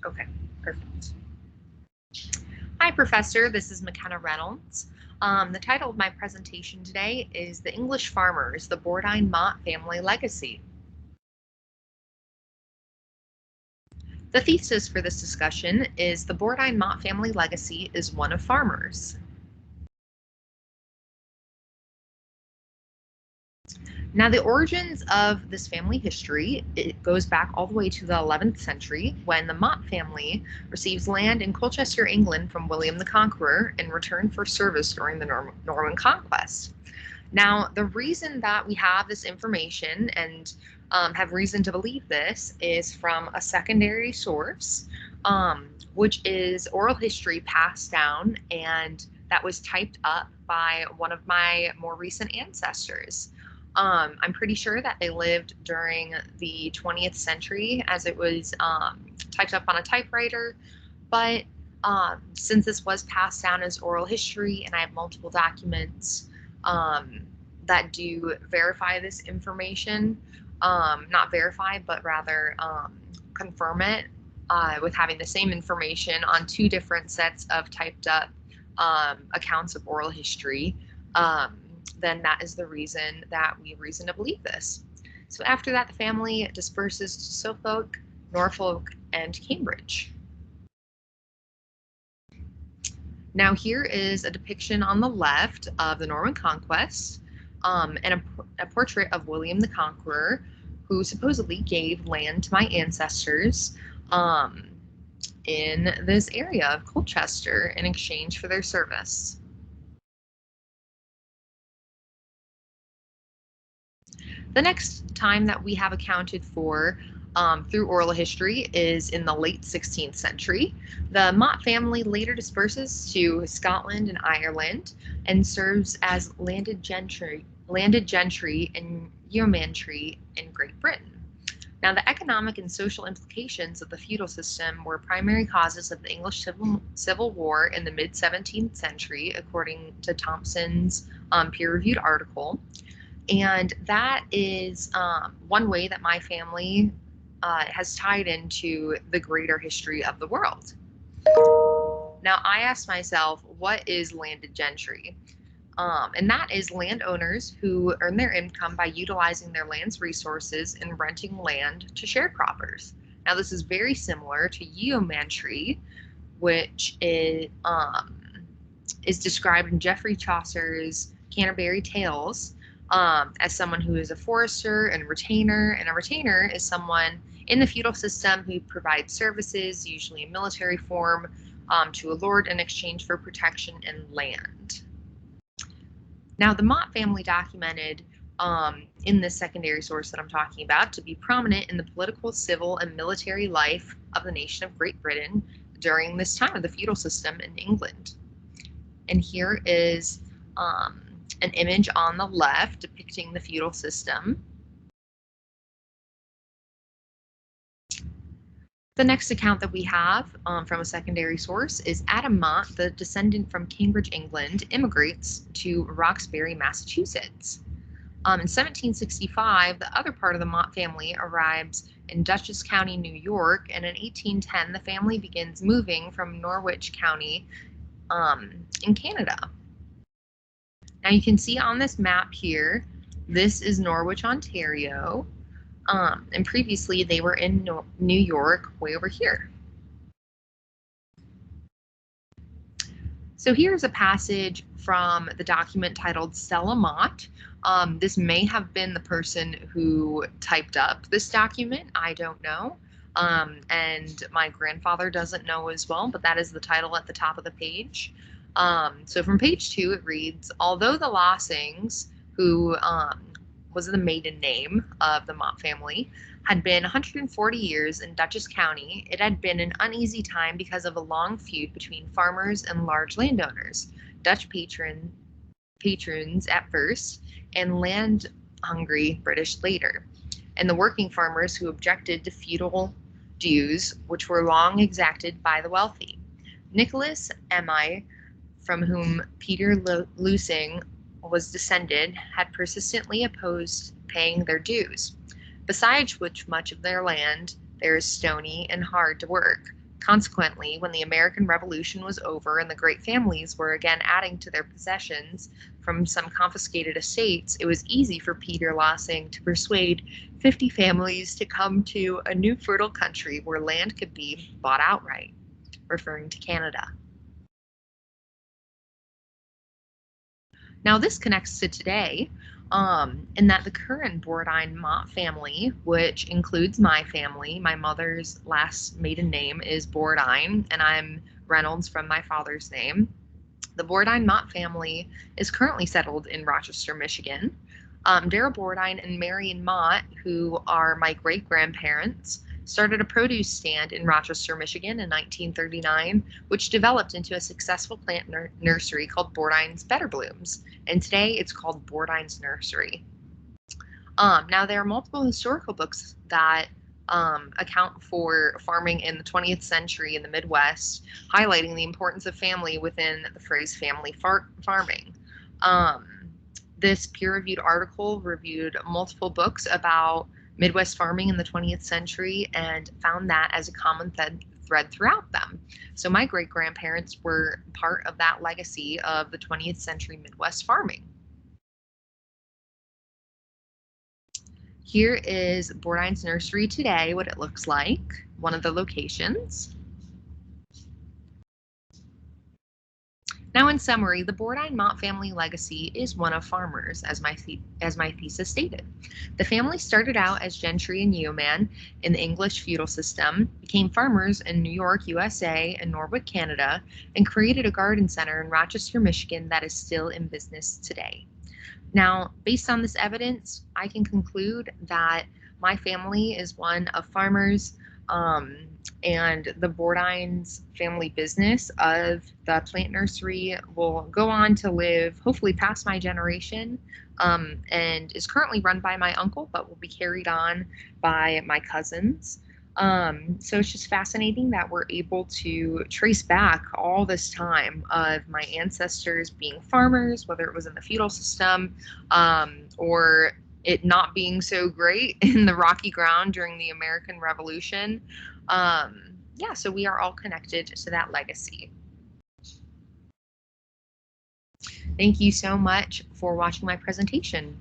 Okay, perfect. Hi, Professor. This is McKenna Reynolds. The title of my presentation today is The English Farmers, the Bordine-Mott Family Legacy. The thesis for this discussion is the Bordine-Mott family legacy is one of farmers. Now, the origins of this family history, it goes back all the way to the 11th century when the Mott family receives land in Colchester, England from William the Conqueror in return for service during the Norman Conquest. Now, the reason that we have this information and have reason to believe this is from a secondary source, which is oral history passed down and that was typed up by one of my more recent ancestors. I'm pretty sure that they lived during the 20th century as it was typed up on a typewriter, but since this was passed down as oral history and I have multiple documents that do verify this information, not verify, but rather confirm it with having the same information on two different sets of typed up accounts of oral history, then that is the reason that we have reason to believe this. So after that, the family disperses to Suffolk, Norfolk, and Cambridge. Now here is a depiction on the left of the Norman Conquest and a portrait of William the Conqueror, who supposedly gave land to my ancestors in this area of Colchester in exchange for their service. The next time that we have accounted for through oral history is in the late 16th century. The Mott family later disperses to Scotland and Ireland and serves as landed gentry and yeomanry in Great Britain. Now, the economic and social implications of the feudal system were primary causes of the English Civil War in the mid-17th century, according to Thompson's peer-reviewed article. And that is one way that my family has tied into the greater history of the world. Now, I asked myself, what is landed gentry? And that is landowners who earn their income by utilizing their land's resources and renting land to sharecroppers. Now, this is very similar to yeomanry, which is described in Geoffrey Chaucer's Canterbury Tales as someone who is a forester and retainer. And a retainer is someone in the feudal system who provides services, usually in military form, to a lord in exchange for protection and land. Now, the Mott family documented in this secondary source that I'm talking about to be prominent in the political, civil, and military life of the nation of Great Britain during this time of the feudal system in England. And here is an image on the left depicting the feudal system. The next account that we have from a secondary source is Adam Mott, the descendant from Cambridge, England, immigrates to Roxbury, Massachusetts. In 1765, the other part of the Mott family arrives in Dutchess County, New York, and in 1810, the family begins moving from Norwich County in Canada. Now you can see on this map here, this is Norwich, Ontario. And previously they were in New York, way over here. So here's a passage from the document titled Stella Mott. This may have been the person who typed up this document, I don't know. And my grandfather doesn't know as well, but that is the title at the top of the page. So from page 2, it reads, although the Lossings, who was the maiden name of the Mott family, had been 140 years in Dutchess County, it had been an uneasy time because of a long feud between farmers and large landowners, Dutch patrons at first, and land-hungry British later, and the working farmers who objected to feudal dues, which were long exacted by the wealthy. Nicholas Emmy, from whom Peter Lossing was descended, had persistently opposed paying their dues, besides which much of their land there is stony and hard to work, Consequently, when the American Revolution was over and the great families were again adding to their possessions from some confiscated estates, it was easy for Peter Lossing to persuade 50 families to come to a new fertile country where land could be bought outright, referring to Canada. Now, this connects to today, in that the current Bourdain Mott family, which includes my family, my mother's last maiden name is Bourdain, and I'm Reynolds from my father's name. The Bourdain Mott family is currently settled in Rochester, Michigan. Dara Bourdain and Marion Mott, who are my great grandparents, started a produce stand in Rochester, Michigan in 1939, which developed into a successful plant nursery called Bourdain's Better Blooms. And today it's called Bourdain's Nursery. Now, there are multiple historical books that account for farming in the 20th century in the Midwest, highlighting the importance of family within the phrase family farming. Um, this peer-reviewed article reviewed multiple books about Midwest farming in the 20th century and found that as a common thread throughout them. So my great-grandparents were part of that legacy of the 20th century Midwest farming. Here is Bourdain's Nursery today, what it looks like, one of the locations. Now, in summary, the Bourdain-Mott family legacy is one of farmers, as my thesis stated. The family started out as gentry and yeomen in the English feudal system, became farmers in New York, USA, and Norwood, Canada, and created a garden center in Rochester, Michigan that is still in business today. Now, based on this evidence, I can conclude that my family is one of farmers, and the Bourdain's family business of the plant nursery will go on to live hopefully past my generation, and is currently run by my uncle, but will be carried on by my cousins. So it's just fascinating that we're able to trace back all this time of my ancestors being farmers, whether it was in the feudal system, or it not being so great in the rocky ground during the American Revolution. Yeah, so we are all connected to that legacy. Thank you so much for watching my presentation.